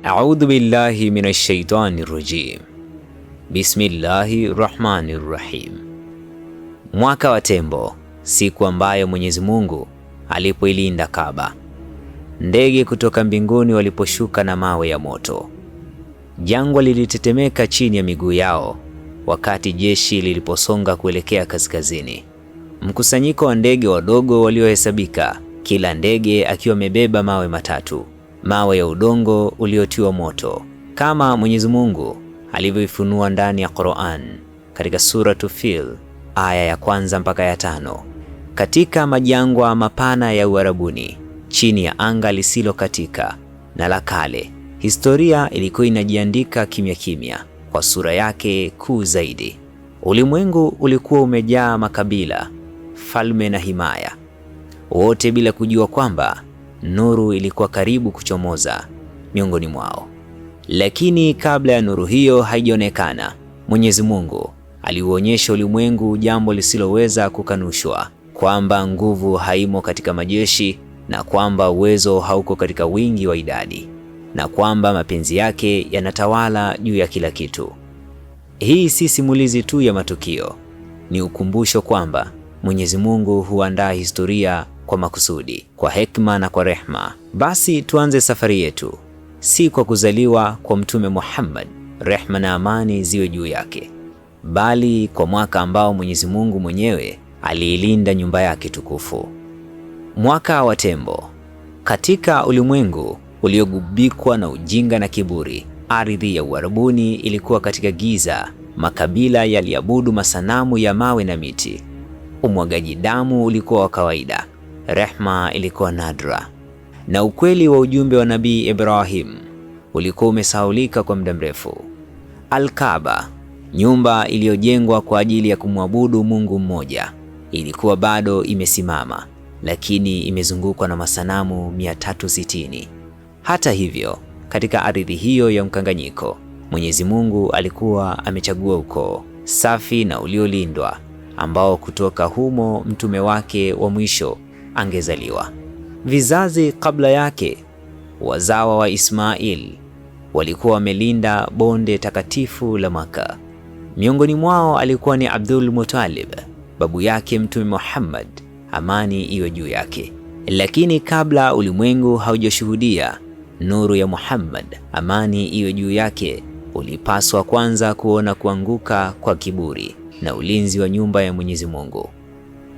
A'udhu billahi minash shaitani rajim. Bismillahi rahmani rahim. Mwaka wa Tembo, siku ambayo Mwenyezi Mungu alipoilinda Kaaba. Ndege kutoka mbinguni waliposhuka na mawe ya moto. Jangwa lilitetemeka chini ya miguu yao wakati jeshi liliposonga kuelekea kaskazini. Mkusanyiko wa ndege wadogo waliohesabika, kila ndege akiwa amebeba mawe matatu, mawe ya udongo uliotiwa moto, kama Mwenyezi Mungu alivyoifunua ndani ya Qur'an katika Suratu Fil aya ya 1 mpaka ya 5. Katika majangwa mapana ya Uarabuni, chini ya anga lisilokatika na la kale, historia ilikuwa inajiandika kimya kimya kwa sura yake kuu zaidi. Ulimwengu ulikuwa umejaa makabila, falme na himaya, wote bila kujua kwamba nuru ilikuwa karibu kuchomoza miongoni mwao. Lakini kabla ya nuru hiyo haijaonekana, Mwenyezi Mungu aliuonyesha ulimwengu jambo lisiloweza kukanushwa, kwamba nguvu haimo katika majeshi, na kwamba uwezo hauko katika wingi wa idadi, na kwamba mapenzi yake yanatawala juu ya kila kitu. Hii si simulizi tu ya matukio, ni ukumbusho kwamba Mwenyezi Mungu huandaa historia kwa makusudi, kwa hekima na kwa rehma. Basi tuanze safari yetu, si kwa kuzaliwa kwa Mtume Muhammad, rehma na amani ziwe juu yake, bali kwa mwaka ambao Mwenyezi Mungu mwenyewe aliilinda nyumba yake tukufu. Mwaka wa Tembo. Katika ulimwengu uliogubikwa na ujinga na kiburi, ardhi ya Uarabuni ilikuwa katika giza. Makabila yaliabudu masanamu ya mawe na miti. Umwagaji damu ulikuwa wa kawaida, rehma ilikuwa nadra, na ukweli wa ujumbe wa Nabii Ibrahim ulikuwa umesahaulika kwa muda mrefu. Al-Kaaba, nyumba iliyojengwa kwa ajili ya kumwabudu Mungu mmoja, ilikuwa bado imesimama, lakini imezungukwa na masanamu 360. Hata hivyo, katika ardhi hiyo ya mkanganyiko, Mwenyezi Mungu alikuwa amechagua ukoo safi na uliolindwa, ambao kutoka humo mtume wake wa mwisho angezaliwa. Vizazi kabla yake, wazawa wa Ismail walikuwa wamelinda bonde takatifu la Maka. Miongoni mwao alikuwa ni Abdul Muttalib, babu yake Mtume Muhammad, amani iwe juu yake. Lakini kabla ulimwengu haujashuhudia nuru ya Muhammad, amani iwe juu yake, ulipaswa kwanza kuona kuanguka kwa kiburi na ulinzi wa nyumba ya Mwenyezi Mungu.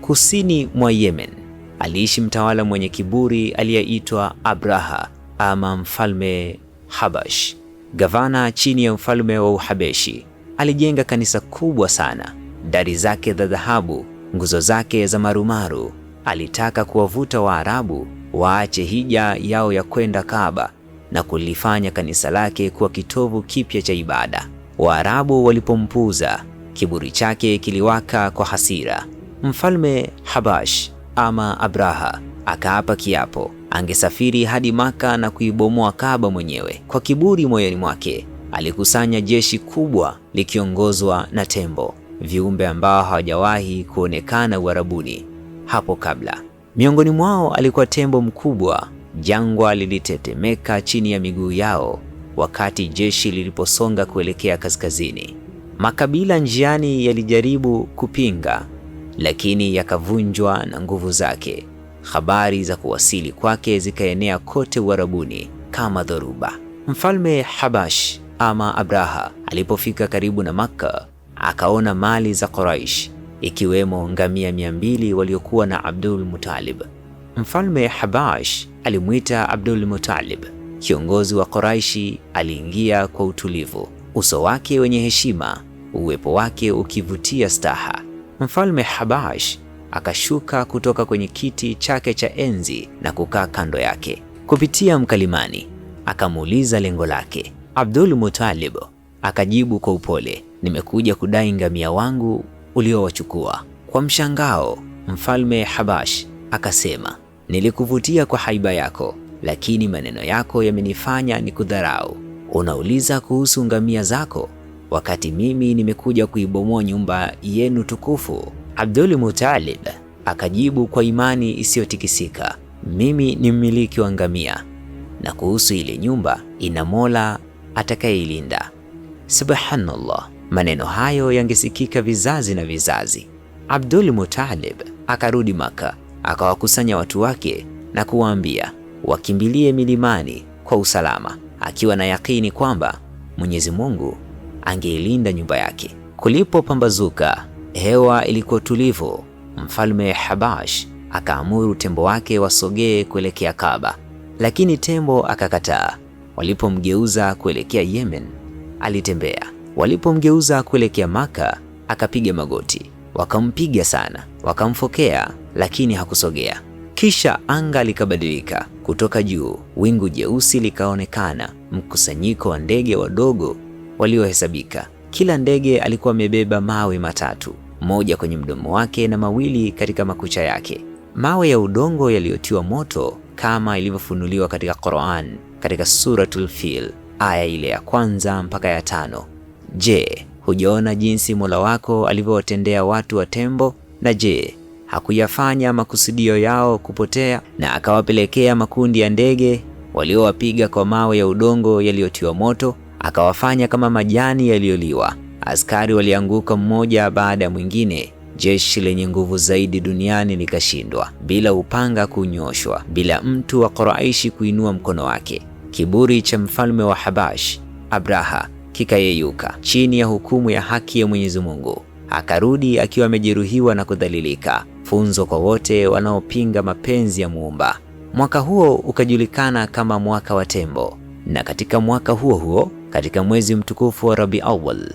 Kusini mwa Yemen aliishi mtawala mwenye kiburi aliyeitwa Abraha, ama mfalme Habash. Gavana chini ya mfalme wa Uhabeshi, alijenga kanisa kubwa sana, dari zake za dhahabu, nguzo zake za marumaru. Alitaka kuwavuta Waarabu waache hija yao ya kwenda Kaaba na kulifanya kanisa lake kuwa kitovu kipya cha ibada. Waarabu walipompuuza, kiburi chake kiliwaka kwa hasira. Mfalme Habash ama Abraha akaapa kiapo angesafiri hadi Maka na kuibomoa Kaaba mwenyewe. Kwa kiburi moyoni mwake, alikusanya jeshi kubwa likiongozwa na tembo, viumbe ambao hawajawahi kuonekana Uarabuni hapo kabla. Miongoni mwao alikuwa tembo mkubwa. Jangwa lilitetemeka chini ya miguu yao wakati jeshi liliposonga kuelekea kaskazini. Makabila njiani yalijaribu kupinga, lakini yakavunjwa na nguvu zake. Habari za kuwasili kwake zikaenea kote Uarabuni kama dhoruba. Mfalme Habash ama Abraha alipofika karibu na Makka, akaona mali za Quraish, ikiwemo ngamia 200 waliokuwa na Abdul Muttalib. Mfalme Habash alimwita Abdul Muttalib, kiongozi wa Quraishi. Aliingia kwa utulivu, uso wake wenye heshima, uwepo wake ukivutia staha. Mfalme Habash akashuka kutoka kwenye kiti chake cha enzi na kukaa kando yake. Kupitia mkalimani akamuuliza lengo lake. Abdul Muttalib akajibu kwa upole, nimekuja kudai ngamia wangu uliowachukua. Kwa mshangao, Mfalme Habash akasema, nilikuvutia kwa haiba yako, lakini maneno yako yamenifanya nikudharau. Unauliza kuhusu ngamia zako, wakati mimi nimekuja kuibomoa nyumba yenu tukufu. Abdul Muttalib akajibu kwa imani isiyotikisika, mimi ni mmiliki wa ngamia, na kuhusu ile nyumba ina Mola atakayeilinda. Subhanallah, maneno hayo yangesikika vizazi na vizazi. Abdul Muttalib akarudi Maka, akawakusanya watu wake na kuwaambia wakimbilie milimani kwa usalama, akiwa na yakini kwamba Mwenyezi Mungu angeilinda nyumba yake. Kulipopambazuka, hewa ilikuwa tulivu. Mfalme Habash akaamuru tembo wake wasogee kuelekea Kaaba, lakini tembo akakataa. Walipomgeuza kuelekea Yemen, alitembea. Walipomgeuza kuelekea Maka, akapiga magoti. Wakampiga sana, wakamfokea, lakini hakusogea. Kisha anga likabadilika. Kutoka juu, wingu jeusi likaonekana, mkusanyiko wa ndege wadogo waliohesabika. Kila ndege alikuwa amebeba mawe matatu, moja kwenye mdomo wake na mawili katika makucha yake, mawe ya udongo yaliyotiwa moto kama ilivyofunuliwa katika Qur'an, katika Suratul Fil aya ile ya 1 mpaka ya 5. Je, hujaona jinsi Mola wako alivyowatendea watu wa tembo? Na je, hakuyafanya makusudio yao kupotea na akawapelekea makundi ya ndege waliowapiga kwa mawe ya udongo yaliyotiwa moto, akawafanya kama majani yaliyoliwa. Askari walianguka mmoja baada ya mwingine. Jeshi lenye nguvu zaidi duniani likashindwa, bila upanga kunyoshwa, bila mtu wa Quraishi kuinua mkono wake. Kiburi cha mfalme wa Habash, Abraha, kikayeyuka chini ya hukumu ya haki ya Mwenyezi Mungu. Akarudi akiwa amejeruhiwa na kudhalilika. Funzo kwa wote wanaopinga mapenzi ya Muumba. Mwaka huo ukajulikana kama mwaka wa tembo, na katika mwaka huo huo, katika mwezi mtukufu wa Rabi Awwal,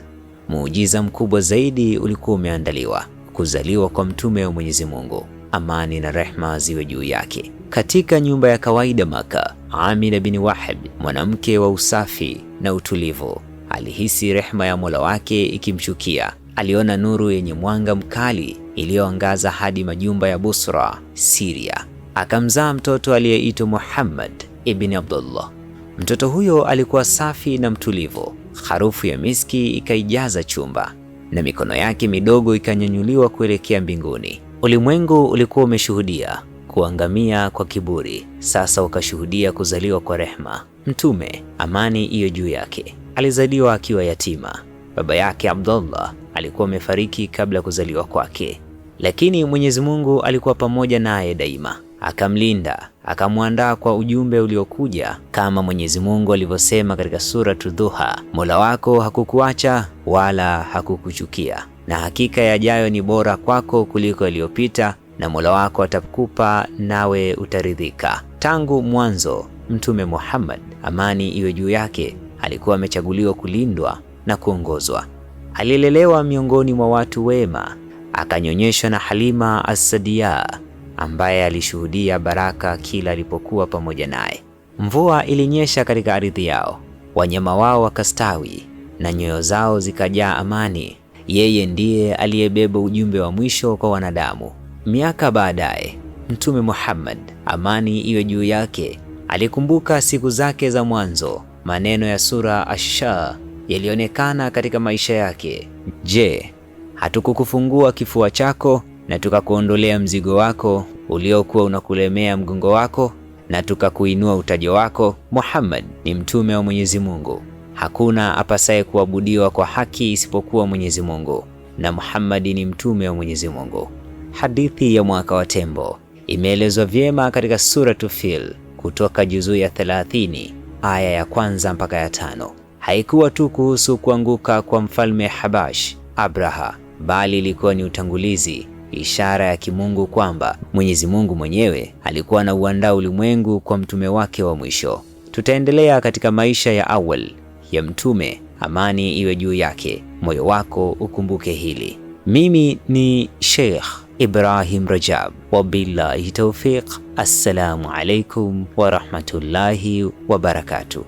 muujiza mkubwa zaidi ulikuwa umeandaliwa: kuzaliwa kwa mtume wa Mwenyezi Mungu, amani na rehma ziwe juu yake. Katika nyumba ya kawaida Maka, Amina bin Wahab, mwanamke wa usafi na utulivu, alihisi rehma ya Mola wake ikimshukia. Aliona nuru yenye mwanga mkali iliyoangaza hadi majumba ya Busra, Syria. Akamzaa mtoto aliyeitwa Muhammad ibn Abdullah. Mtoto huyo alikuwa safi na mtulivu. Harufu ya miski ikaijaza chumba na mikono yake midogo ikanyanyuliwa kuelekea mbinguni. Ulimwengu ulikuwa umeshuhudia kuangamia kwa kiburi, sasa ukashuhudia kuzaliwa kwa rehma. Mtume, amani iwe juu yake, alizaliwa akiwa yatima. Baba yake Abdullah alikuwa amefariki kabla ya kuzaliwa kwake, lakini Mwenyezi Mungu alikuwa pamoja naye daima, akamlinda, akamwandaa kwa ujumbe uliokuja, kama Mwenyezi Mungu alivyosema katika Suratu Dhuha: Mola wako hakukuacha wala hakukuchukia, na hakika yajayo ni bora kwako kuliko yaliyopita, na Mola wako atakupa nawe utaridhika. Tangu mwanzo, Mtume Muhammad, amani iwe juu yake, alikuwa amechaguliwa kulindwa na kuongozwa. Alilelewa miongoni mwa watu wema, akanyonyeshwa na Halima As-Sadiya ambaye alishuhudia baraka kila alipokuwa pamoja naye. Mvua ilinyesha katika ardhi yao, wanyama wao wakastawi na nyoyo zao zikajaa amani. Yeye ndiye aliyebeba ujumbe wa mwisho kwa wanadamu. Miaka baadaye, Mtume Muhammad, amani iwe juu yake, alikumbuka siku zake za mwanzo. Maneno ya sura Ash-Shah yalionekana katika maisha yake: Je, hatukukufungua kifua chako na tukakuondolea mzigo wako uliokuwa unakulemea mgongo wako, na tukakuinua utajo wako? Muhammad ni mtume wa Mwenyezi Mungu. Hakuna apasaye kuabudiwa kwa haki isipokuwa Mwenyezi Mungu, na Muhammad ni mtume wa Mwenyezi Mungu. Hadithi ya mwaka wa tembo imeelezwa vyema katika Suratul Fil kutoka juzuu ya 30 aya ya 1 mpaka ya 5. Haikuwa tu kuhusu kuanguka kwa mfalme Habash, Abraha, bali ilikuwa ni utangulizi, ishara ya kimungu kwamba Mwenyezi Mungu mwenyewe alikuwa na uandaa ulimwengu kwa mtume wake wa mwisho. Tutaendelea katika maisha ya awal ya mtume, amani iwe juu yake. Moyo wako ukumbuke hili. Mimi ni Sheikh Ibrahim Rajab, wabillahi tawfiq. Assalamu alaikum wa rahmatullahi wa barakatuh.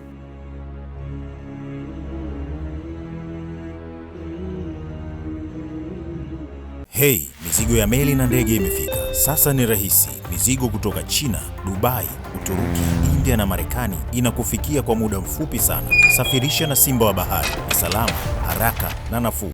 Hey, mizigo ya meli na ndege imefika. Sasa ni rahisi. Mizigo kutoka China, Dubai, Uturuki, India na Marekani inakufikia kwa muda mfupi sana. Safirisha na Simba wa Bahari. Ni salama, haraka na nafuu.